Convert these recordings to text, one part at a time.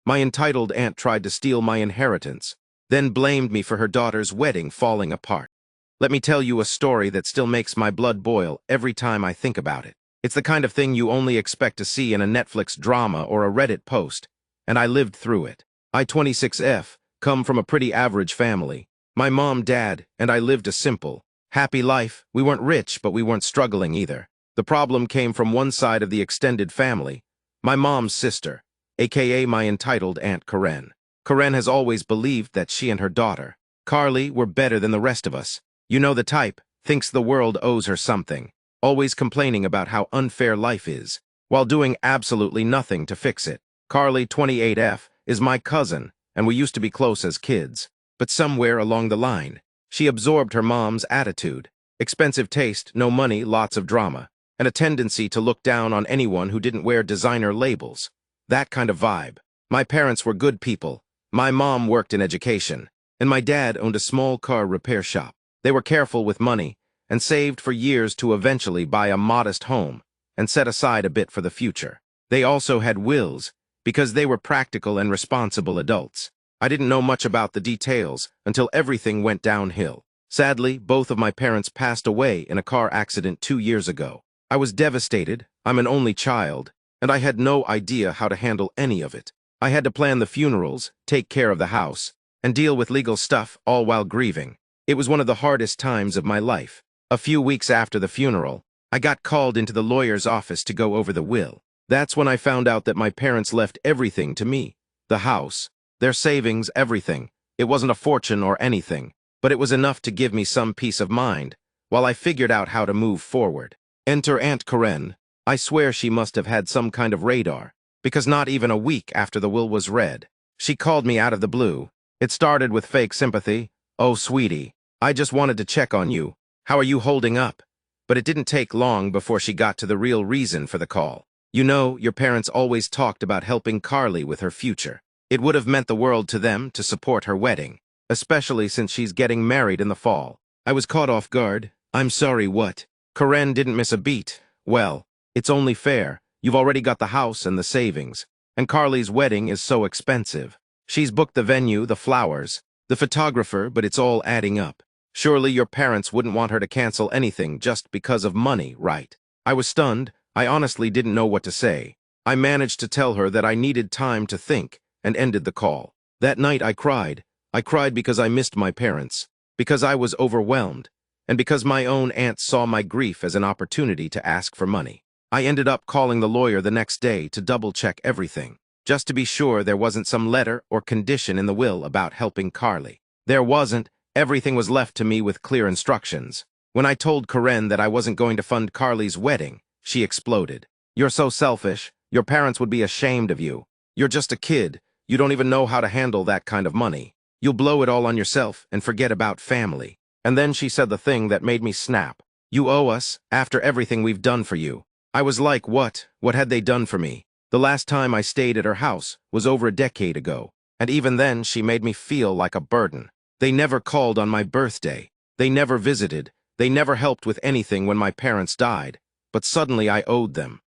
My entitled aunt tried to steal my inheritance, then blamed me for her daughter's wedding falling apart. Let me tell you a story that still makes my blood boil every time I think about it. It's the kind of thing you only expect to see in a Netflix drama or a Reddit post, and I lived through it. I, 26F, come from a pretty average family. My mom, dad, and I lived a simple, happy life. We weren't rich, but we weren't struggling either. The problem came from one side of the extended family, my mom's sister, aka my entitled Aunt Karen. Karen has always believed that she and her daughter, Carly, were better than the rest of us. You know the type, thinks the world owes her something, always complaining about how unfair life is, while doing absolutely nothing to fix it. Carly, 28F, is my cousin, and we used to be close as kids. But somewhere along the line, she absorbed her mom's attitude. Expensive taste, no money, lots of drama, and a tendency to look down on anyone who didn't wear designer labels. That kind of vibe. My parents were good people. My mom worked in education, and my dad owned a small car repair shop. They were careful with money and saved for years to eventually buy a modest home and set aside a bit for the future. They also had wills because they were practical and responsible adults. I didn't know much about the details until everything went downhill. Sadly, both of my parents passed away in a car accident 2 years ago. I was devastated. I'm an only child, and I had no idea how to handle any of it. I had to plan the funerals, take care of the house, and deal with legal stuff all while grieving. It was one of the hardest times of my life. A few weeks after the funeral, I got called into the lawyer's office to go over the will. That's when I found out that my parents left everything to me. The house, their savings, everything. It wasn't a fortune or anything, but it was enough to give me some peace of mind while I figured out how to move forward. Enter Aunt Karen. I swear she must have had some kind of radar, because not even a week after the will was read, she called me out of the blue. It started with fake sympathy. "Oh, sweetie, I just wanted to check on you. How are you holding up?" But it didn't take long before she got to the real reason for the call. "You know, your parents always talked about helping Carly with her future. It would have meant the world to them to support her wedding, especially since she's getting married in the fall." I was caught off guard. "I'm sorry, what?" Karen didn't miss a beat. "Well, it's only fair. You've already got the house and the savings, and Carly's wedding is so expensive. She's booked the venue, the flowers, the photographer, but it's all adding up. Surely your parents wouldn't want her to cancel anything just because of money, right?" I was stunned. I honestly didn't know what to say. I managed to tell her that I needed time to think and ended the call. That night I cried. I cried because I missed my parents, because I was overwhelmed, and because my own aunt saw my grief as an opportunity to ask for money. I ended up calling the lawyer the next day to double-check everything, just to be sure there wasn't some letter or condition in the will about helping Carly. There wasn't. Everything was left to me with clear instructions. When I told Karen that I wasn't going to fund Carly's wedding, she exploded. "You're so selfish. Your parents would be ashamed of you. You're just a kid. You don't even know how to handle that kind of money. You'll blow it all on yourself and forget about family." And then she said the thing that made me snap. "You owe us, after everything we've done for you." I was like, what? What had they done for me? The last time I stayed at her house was over a decade ago, and even then she made me feel like a burden. They never called on my birthday. They never visited. They never helped with anything when my parents died. But suddenly I owed them.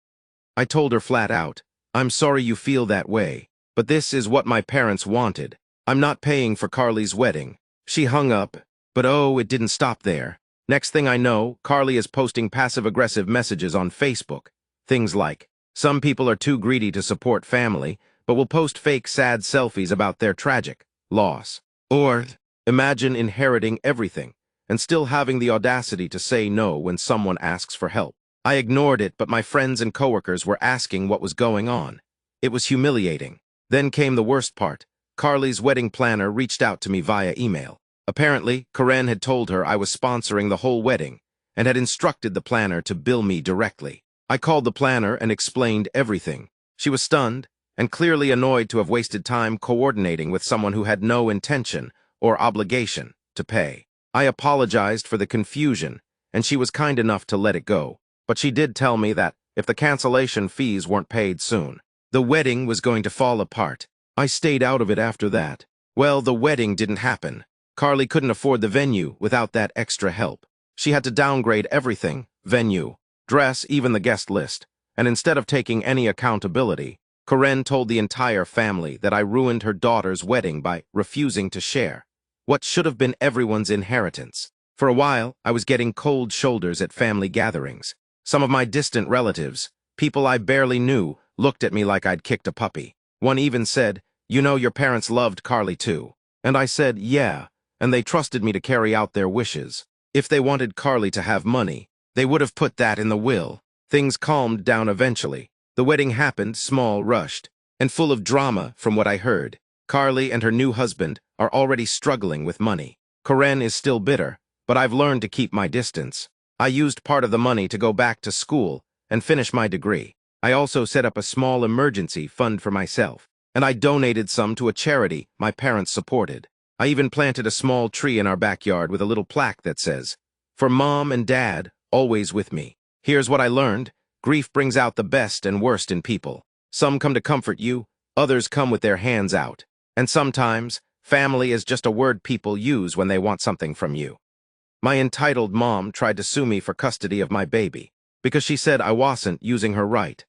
I told her flat out, "I'm sorry you feel that way, but this is what my parents wanted. I'm not paying for Carly's wedding." She hung up, but oh, it didn't stop there. Next thing I know, Carly is posting passive-aggressive messages on Facebook. Things like, "Some people are too greedy to support family, but will post fake sad selfies about their tragic loss." Or, "Imagine inheriting everything and still having the audacity to say no when someone asks for help." I ignored it, but my friends and coworkers were asking what was going on. It was humiliating. Then came the worst part. Carly's wedding planner reached out to me via email. Apparently, Karen had told her I was sponsoring the whole wedding and had instructed the planner to bill me directly. I called the planner and explained everything. She was stunned and clearly annoyed to have wasted time coordinating with someone who had no intention or obligation to pay. I apologized for the confusion, and she was kind enough to let it go. But she did tell me that if the cancellation fees weren't paid soon, the wedding was going to fall apart. I stayed out of it after that. Well, the wedding didn't happen. Carly couldn't afford the venue without that extra help. She had to downgrade everything, venue, dress, even the guest list. And instead of taking any accountability, Karen told the entire family that I ruined her daughter's wedding by refusing to share what should have been everyone's inheritance. For a while, I was getting cold shoulders at family gatherings. Some of my distant relatives, people I barely knew, looked at me like I'd kicked a puppy. One even said, "You know your parents loved Carly too." And I said, "Yeah," and they trusted me to carry out their wishes. If they wanted Carly to have money, they would have put that in the will. Things calmed down eventually. The wedding happened, small, rushed, and full of drama from what I heard. Carly and her new husband are already struggling with money. Karen is still bitter, but I've learned to keep my distance. I used part of the money to go back to school and finish my degree. I also set up a small emergency fund for myself, and I donated some to a charity my parents supported. I even planted a small tree in our backyard with a little plaque that says, "For Mom and Dad, always with me." Here's what I learned. Grief brings out the best and worst in people. Some come to comfort you, others come with their hands out. And sometimes, family is just a word people use when they want something from you. My entitled mom tried to sue me for custody of my baby, because she said I wasn't using her right.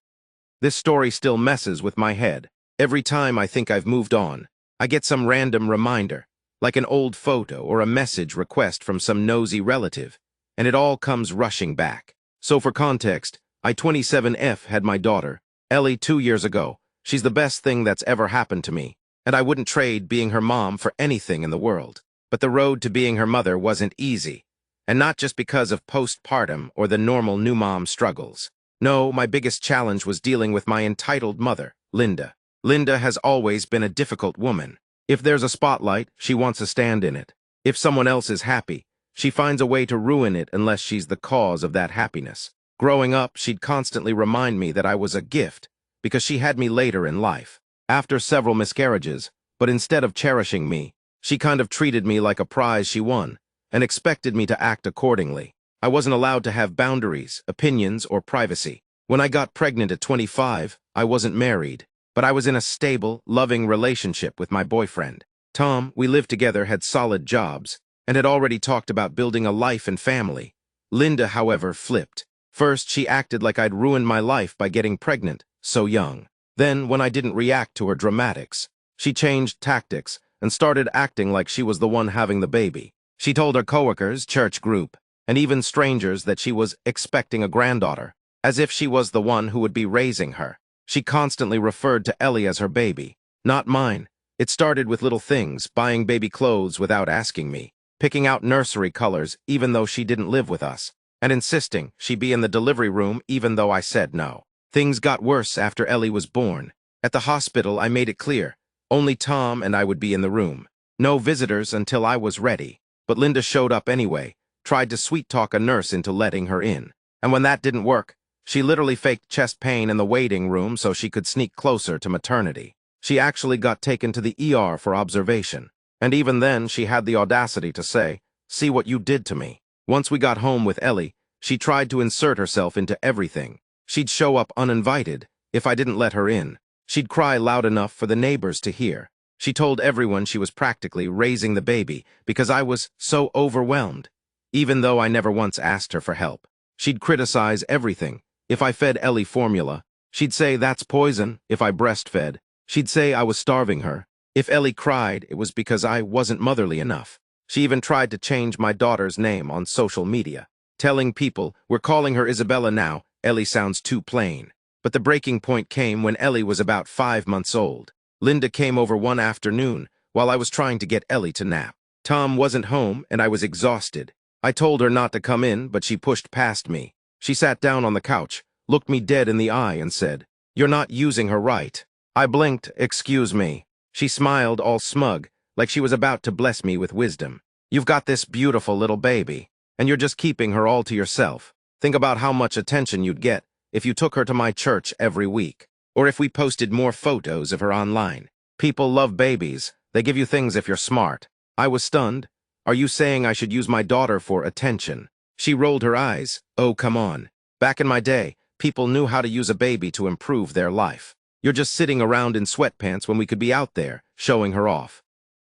This story still messes with my head. Every time I think I've moved on, I get some random reminder, like an old photo or a message request from some nosy relative, and it all comes rushing back. So for context, I 27F had my daughter, Ellie, 2 years ago. She's the best thing that's ever happened to me, and I wouldn't trade being her mom for anything in the world. But the road to being her mother wasn't easy, and not just because of postpartum or the normal new mom struggles. No, my biggest challenge was dealing with my entitled mother, Linda. Linda has always been a difficult woman. If there's a spotlight, she wants a stand in it. If someone else is happy, she finds a way to ruin it unless she's the cause of that happiness. Growing up, she'd constantly remind me that I was a gift, because she had me later in life, after several miscarriages, but instead of cherishing me, she kind of treated me like a prize she won, and expected me to act accordingly. I wasn't allowed to have boundaries, opinions, or privacy. When I got pregnant at 25, I wasn't married, but I was in a stable, loving relationship with my boyfriend. Tom, we lived together, had solid jobs, and had already talked about building a life and family. Linda, however, flipped. First, she acted like I'd ruined my life by getting pregnant so young. Then, when I didn't react to her dramatics, she changed tactics and started acting like she was the one having the baby. She told her coworkers, church group, and even strangers that she was expecting a granddaughter, as if she was the one who would be raising her. She constantly referred to Ellie as her baby, not mine. It started with little things, buying baby clothes without asking me, picking out nursery colors even though she didn't live with us, and insisting she be in the delivery room even though I said no. Things got worse after Ellie was born. At the hospital, I made it clear, only Tom and I would be in the room. No visitors until I was ready. But Linda showed up anyway, tried to sweet-talk a nurse into letting her in. And when that didn't work, she literally faked chest pain in the waiting room so she could sneak closer to maternity. She actually got taken to the ER for observation. And even then, she had the audacity to say, "See what you did to me." Once we got home with Ellie, she tried to insert herself into everything. She'd show up uninvited if I didn't let her in. She'd cry loud enough for the neighbors to hear. She told everyone she was practically raising the baby because I was so overwhelmed, even though I never once asked her for help. She'd criticize everything. If I fed Ellie formula, she'd say that's poison. If I breastfed, she'd say I was starving her. If Ellie cried, it was because I wasn't motherly enough. She even tried to change my daughter's name on social media, telling people, "We're calling her Isabella now. Ellie sounds too plain." But the breaking point came when Ellie was about 5 months old. Linda came over one afternoon while I was trying to get Ellie to nap. Tom wasn't home and I was exhausted. I told her not to come in, but she pushed past me. She sat down on the couch, looked me dead in the eye and said, "You're not using her right." I blinked, "Excuse me." She smiled all smug, like she was about to bless me with wisdom. "You've got this beautiful little baby, and you're just keeping her all to yourself. Think about how much attention you'd get if you took her to my church every week, or if we posted more photos of her online. People love babies. They give you things if you're smart." I was stunned. "Are you saying I should use my daughter for attention?" She rolled her eyes. "Oh, come on. Back in my day, people knew how to use a baby to improve their life. You're just sitting around in sweatpants when we could be out there, showing her off."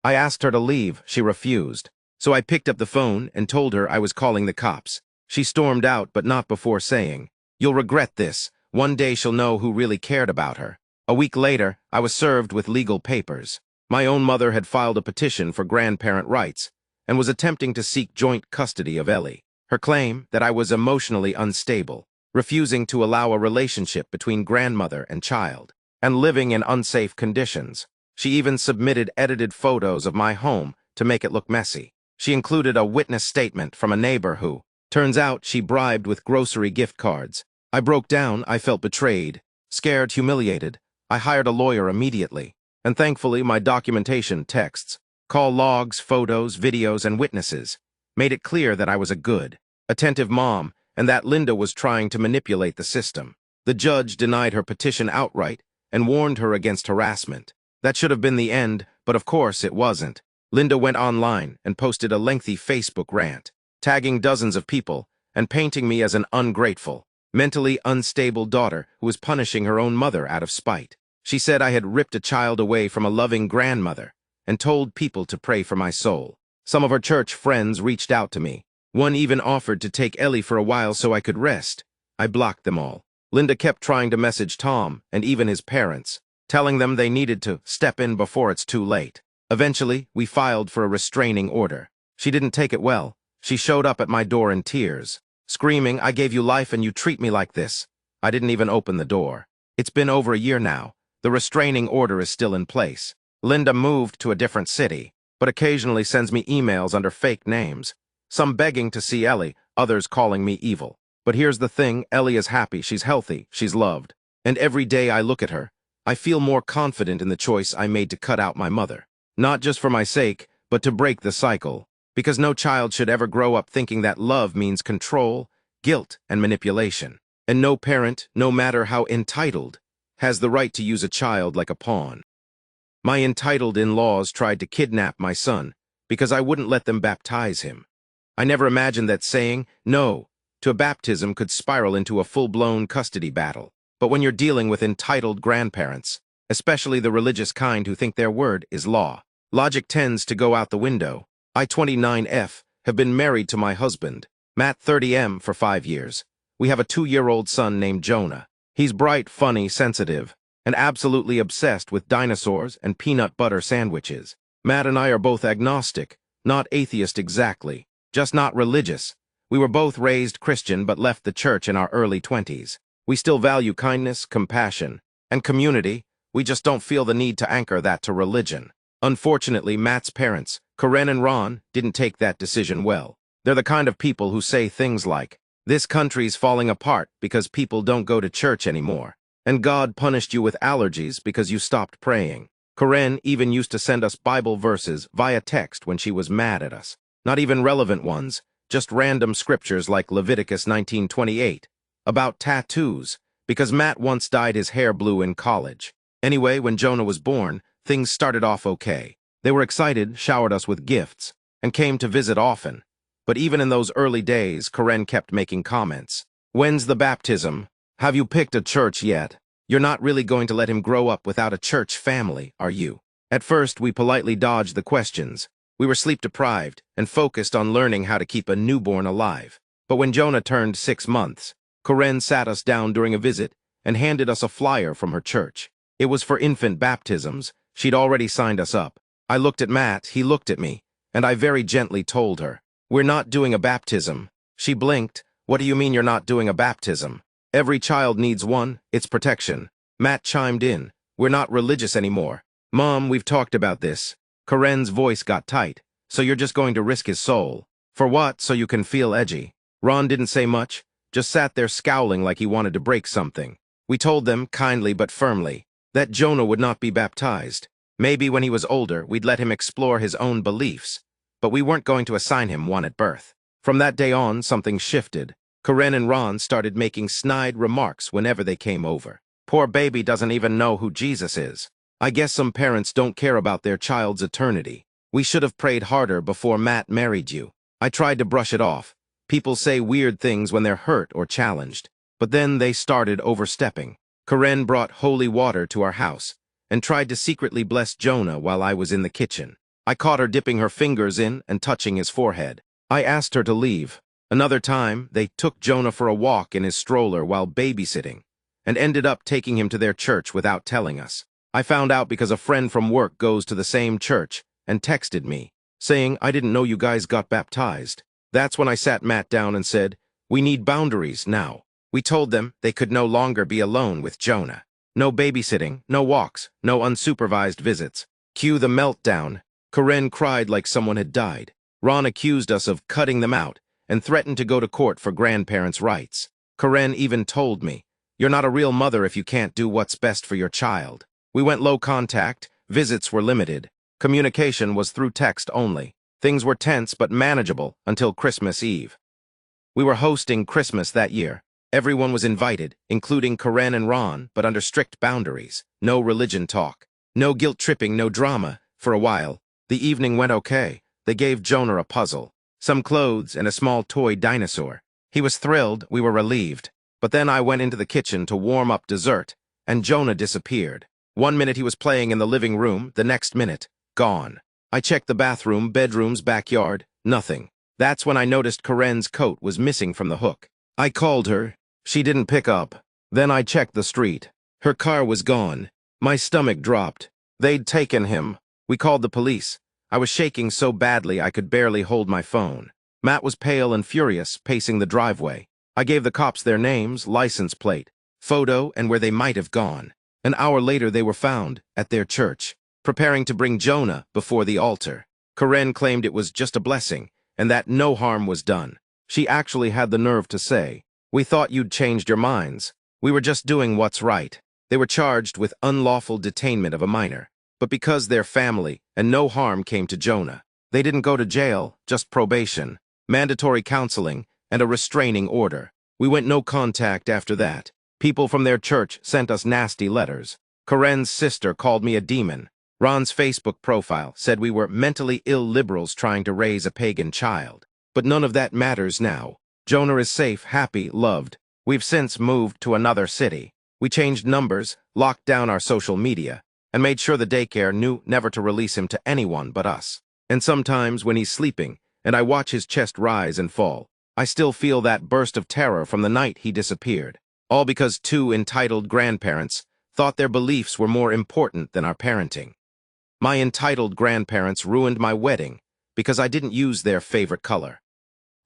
I asked her to leave. She refused. So I picked up the phone and told her I was calling the cops. She stormed out, but not before saying, "You'll regret this. One day she'll know who really cared about her." A week later, I was served with legal papers. My own mother had filed a petition for grandparent rights and was attempting to seek joint custody of Ellie. Her claim that I was emotionally unstable, refusing to allow a relationship between grandmother and child, and living in unsafe conditions. She even submitted edited photos of my home to make it look messy. She included a witness statement from a neighbor who, turns out, she bribed with grocery gift cards. I broke down. I felt betrayed, scared, humiliated. I hired a lawyer immediately, and thankfully my documentation, texts, call logs, photos, videos, and witnesses made it clear that I was a good, attentive mom and that Linda was trying to manipulate the system. The judge denied her petition outright and warned her against harassment. That should have been the end, but of course it wasn't. Linda went online and posted a lengthy Facebook rant, tagging dozens of people and painting me as an ungrateful, mentally unstable daughter who was punishing her own mother out of spite. She said I had ripped a child away from a loving grandmother and told people to pray for my soul. Some of her church friends reached out to me. One even offered to take Ellie for a while so I could rest. I blocked them all. Linda kept trying to message Tom and even his parents, telling them they needed to step in before it's too late. Eventually, we filed for a restraining order. She didn't take it well. She showed up at my door in tears, screaming, "I gave you life and you treat me like this." I didn't even open the door. It's been over a year now. The restraining order is still in place. Linda moved to a different city, but occasionally sends me emails under fake names. Some begging to see Ellie, others calling me evil. But here's the thing, Ellie is happy, she's healthy, she's loved. And every day I look at her, I feel more confident in the choice I made to cut out my mother. Not just for my sake, but to break the cycle. Because no child should ever grow up thinking that love means control, guilt, and manipulation. And no parent, no matter how entitled, has the right to use a child like a pawn. My entitled in-laws tried to kidnap my son because I wouldn't let them baptize him. I never imagined that saying no to a baptism could spiral into a full-blown custody battle. But when you're dealing with entitled grandparents, especially the religious kind who think their word is law, logic tends to go out the window. I, 29F, have been married to my husband, Matt, 30M, for 5 years. We have a 2-year-old son named Jonah. He's bright, funny, sensitive, and absolutely obsessed with dinosaurs and peanut butter sandwiches. Matt and I are both agnostic, not atheist exactly, just not religious. We were both raised Christian but left the church in our early 20s. We still value kindness, compassion, and community. We just don't feel the need to anchor that to religion. Unfortunately, Matt's parents, Karen and Ron, didn't take that decision well. They're the kind of people who say things like, "This country's falling apart because people don't go to church anymore, and God punished you with allergies because you stopped praying." Karen even used to send us Bible verses via text when she was mad at us. Not even relevant ones, just random scriptures like Leviticus 19:28, about tattoos, because Matt once dyed his hair blue in college. Anyway, when Jonah was born, things started off okay. They were excited, showered us with gifts, and came to visit often. But even in those early days, Karen kept making comments. "When's the baptism? Have you picked a church yet? You're not really going to let him grow up without a church family, are you?" At first, we politely dodged the questions. We were sleep-deprived and focused on learning how to keep a newborn alive. But when Jonah turned 6 months, Karen sat us down during a visit and handed us a flyer from her church. It was for infant baptisms. She'd already signed us up. I looked at Matt, he looked at me, and I very gently told her, "We're not doing a baptism." She blinked. "What do you mean you're not doing a baptism? Every child needs one, it's protection." Matt chimed in, "We're not religious anymore. Mom, we've talked about this." Karen's voice got tight. "So you're just going to risk his soul? For what, so you can feel edgy?" Ron didn't say much, just sat there scowling like he wanted to break something. We told them, kindly but firmly, that Jonah would not be baptized. Maybe when he was older, we'd let him explore his own beliefs, but we weren't going to assign him one at birth. From that day on, something shifted. Karen and Ron started making snide remarks whenever they came over. "Poor baby doesn't even know who Jesus is." I guess some parents don't care about their child's eternity. "We should have prayed harder before Matt married you." I tried to brush it off. People say weird things when they're hurt or challenged, but then they started overstepping. Karen brought holy water to our house and tried to secretly bless Jonah while I was in the kitchen. I caught her dipping her fingers in and touching his forehead. I asked her to leave. Another time, they took Jonah for a walk in his stroller while babysitting, and ended up taking him to their church without telling us. I found out because a friend from work goes to the same church and texted me, saying, "I didn't know you guys got baptized." That's when I sat Matt down and said, "We need boundaries now." We told them they could no longer be alone with Jonah. No babysitting, no walks, no unsupervised visits. Cue the meltdown. Karen cried like someone had died. Ron accused us of cutting them out and threatened to go to court for grandparents' rights. Karen even told me, "You're not a real mother if you can't do what's best for your child." We went low contact, visits were limited. Communication was through text only. Things were tense but manageable until Christmas Eve. We were hosting Christmas that year. Everyone was invited, including Karen and Ron, but under strict boundaries. No religion talk. No guilt-tripping, no drama. For a while, the evening went okay. They gave Jonah a puzzle, some clothes, and a small toy dinosaur. He was thrilled, we were relieved. But then I went into the kitchen to warm up dessert, and Jonah disappeared. 1 minute he was playing in the living room, the next minute, gone. I checked the bathroom, bedrooms, backyard, nothing. That's when I noticed Karen's coat was missing from the hook. I called her. She didn't pick up. Then I checked the street. Her car was gone. My stomach dropped. They'd taken him. We called the police. I was shaking so badly I could barely hold my phone. Matt was pale and furious, pacing the driveway. I gave the cops their names, license plate, photo, and where they might have gone. An hour later they were found, at their church, preparing to bring Jonah before the altar. Karen claimed it was just a blessing, and that no harm was done. She actually had the nerve to say, "We thought you'd changed your minds. We were just doing what's right." They were charged with unlawful detainment of a minor. But because they're family, and no harm came to Jonah, they didn't go to jail, just probation, mandatory counseling, and a restraining order. We went no contact after that. People from their church sent us nasty letters. Karen's sister called me a demon. Ron's Facebook profile said we were mentally ill liberals trying to raise a pagan child. But none of that matters now. Jonah is safe, happy, loved. We've since moved to another city. We changed numbers, locked down our social media, and made sure the daycare knew never to release him to anyone but us. And sometimes when he's sleeping, and I watch his chest rise and fall, I still feel that burst of terror from the night he disappeared. All because 2 entitled grandparents thought their beliefs were more important than our parenting. My entitled grandparents ruined my wedding because I didn't use their favorite color.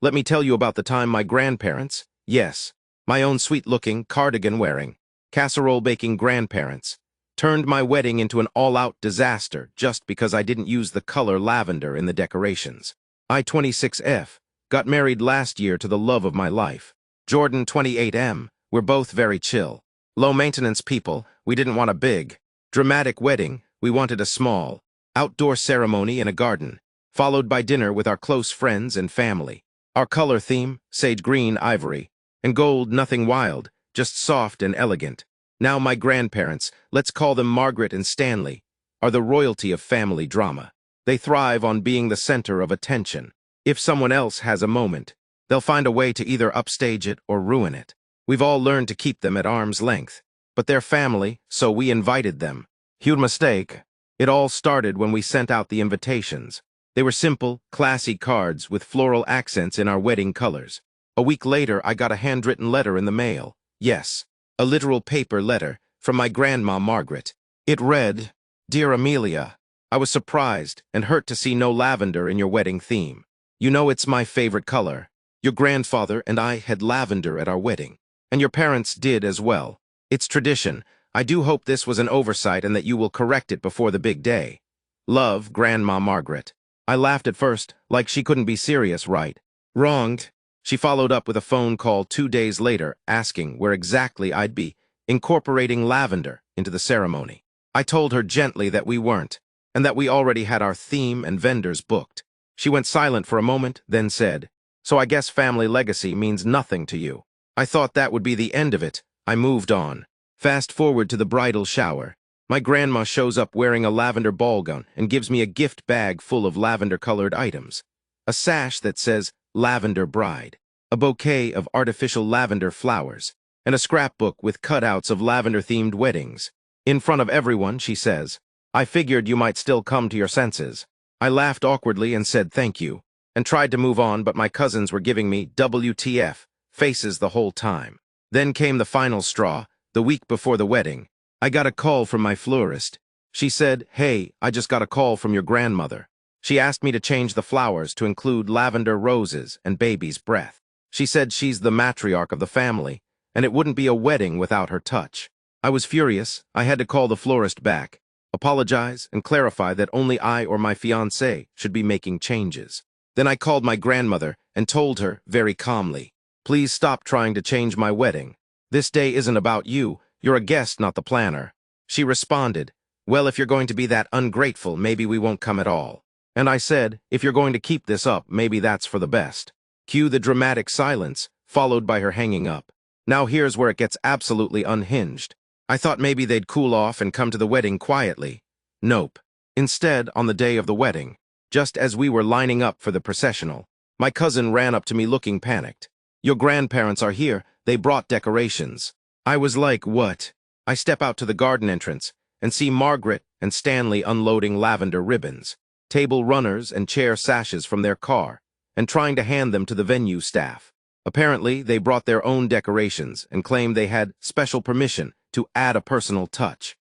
Let me tell you about the time my grandparents, yes, my own sweet-looking, cardigan-wearing, casserole-baking grandparents, turned my wedding into an all-out disaster just because I didn't use the color lavender in the decorations. I, 26F, got married last year to the love of my life. Jordan, 28M, we're both very chill. Low-maintenance people, we didn't want a big, dramatic wedding, we wanted a small, outdoor ceremony in a garden, followed by dinner with our close friends and family. Our color theme, sage green, ivory, and gold, nothing wild, just soft and elegant. Now my grandparents, let's call them Margaret and Stanley, are the royalty of family drama. They thrive on being the center of attention. If someone else has a moment, they'll find a way to either upstage it or ruin it. We've all learned to keep them at arm's length. But they're family, so we invited them. Huge mistake. It all started when we sent out the invitations. They were simple, classy cards with floral accents in our wedding colors. A week later, I got a handwritten letter in the mail. Yes, a literal paper letter from my grandma Margaret. It read, "Dear Amelia, I was surprised and hurt to see no lavender in your wedding theme. You know it's my favorite color. Your grandfather and I had lavender at our wedding, and your parents did as well. It's tradition. I do hope this was an oversight and that you will correct it before the big day. Love, Grandma Margaret." I laughed at first, like she couldn't be serious, right? Wronged. She followed up with a phone call 2 days later, asking where exactly I'd be incorporating lavender into the ceremony. I told her gently that we weren't, and that we already had our theme and vendors booked. She went silent for a moment, then said, "So I guess family legacy means nothing to you." I thought that would be the end of it. I moved on. Fast forward to the bridal shower. My grandma shows up wearing a lavender ball gown and gives me a gift bag full of lavender-colored items. A sash that says, "Lavender Bride," a bouquet of artificial lavender flowers, and a scrapbook with cutouts of lavender-themed weddings. In front of everyone, she says, "I figured you might still come to your senses." I laughed awkwardly and said thank you, and tried to move on, but my cousins were giving me WTF faces the whole time. Then came the final straw, The week before the wedding, I got a call from my florist. She said, "Hey, I just got a call from your grandmother. She asked me to change the flowers to include lavender roses and baby's breath. She said she's the matriarch of the family, and it wouldn't be a wedding without her touch." I was furious. I had to call the florist back, apologize, and clarify that only I or my fiancé should be making changes. Then I called my grandmother and told her very calmly, "Please stop trying to change my wedding. This day isn't about you. You're a guest, not the planner." She responded, "Well, if you're going to be that ungrateful, maybe we won't come at all." And I said, "If you're going to keep this up, maybe that's for the best." Cue the dramatic silence, followed by her hanging up. Now here's where it gets absolutely unhinged. I thought maybe they'd cool off and come to the wedding quietly. Nope. Instead, on the day of the wedding, just as we were lining up for the processional, my cousin ran up to me looking panicked. "Your grandparents are here. They brought decorations." I was like, "What?" I step out to the garden entrance and see Margaret and Stanley unloading lavender ribbons, table runners and chair sashes from their car, and trying to hand them to the venue staff. Apparently, they brought their own decorations and claimed they had special permission to add a personal touch.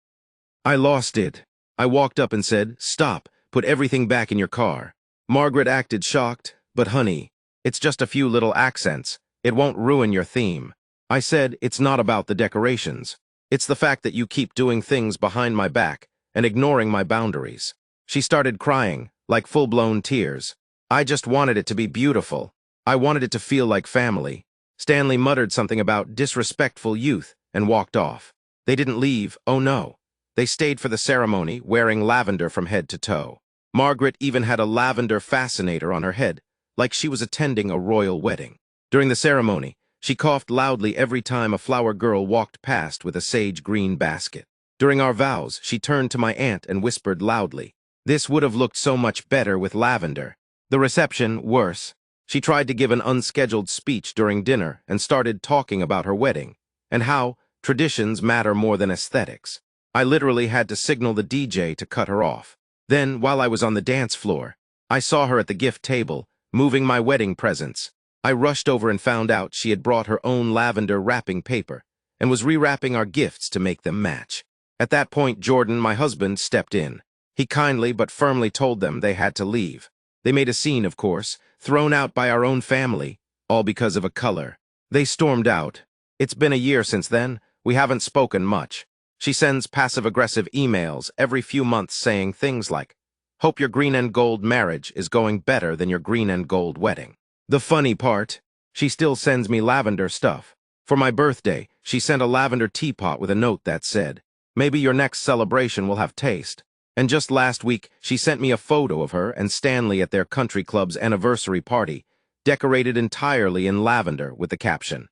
I lost it. I walked up and said, "Stop, put everything back in your car." Margaret acted shocked, "But honey, it's just a few little accents. It won't ruin your theme." I said, "It's not about the decorations. It's the fact that you keep doing things behind my back and ignoring my boundaries." She started crying, like full-blown tears. "I just wanted it to be beautiful. I wanted it to feel like family." Stanley muttered something about disrespectful youth and walked off. They didn't leave, oh no. They stayed for the ceremony, wearing lavender from head to toe. Margaret even had a lavender fascinator on her head, like she was attending a royal wedding. During the ceremony, she coughed loudly every time a flower girl walked past with a sage green basket. During our vows, she turned to my aunt and whispered loudly, "This would have looked so much better with lavender." The reception, worse. She tried to give an unscheduled speech during dinner and started talking about her wedding and how traditions matter more than aesthetics. I literally had to signal the DJ to cut her off. Then, while I was on the dance floor, I saw her at the gift table, moving my wedding presents. I rushed over and found out she had brought her own lavender wrapping paper and was rewrapping our gifts to make them match. At that point, Jordan, my husband, stepped in. He kindly but firmly told them they had to leave. They made a scene, of course, thrown out by our own family, all because of a color. They stormed out. It's been a year since then. We haven't spoken much. She sends passive-aggressive emails every few months saying things like, "Hope your green and gold marriage is going better than your green and gold wedding." The funny part, she still sends me lavender stuff. For my birthday, she sent a lavender teapot with a note that said, "Maybe your next celebration will have taste." And just last week, she sent me a photo of her and Stanley at their country club's anniversary party, decorated entirely in lavender with the caption,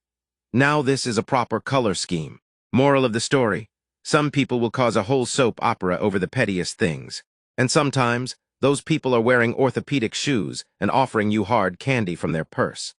"Now this is a proper color scheme." Moral of the story, some people will cause a whole soap opera over the pettiest things. And sometimes, those people are wearing orthopedic shoes and offering you hard candy from their purse.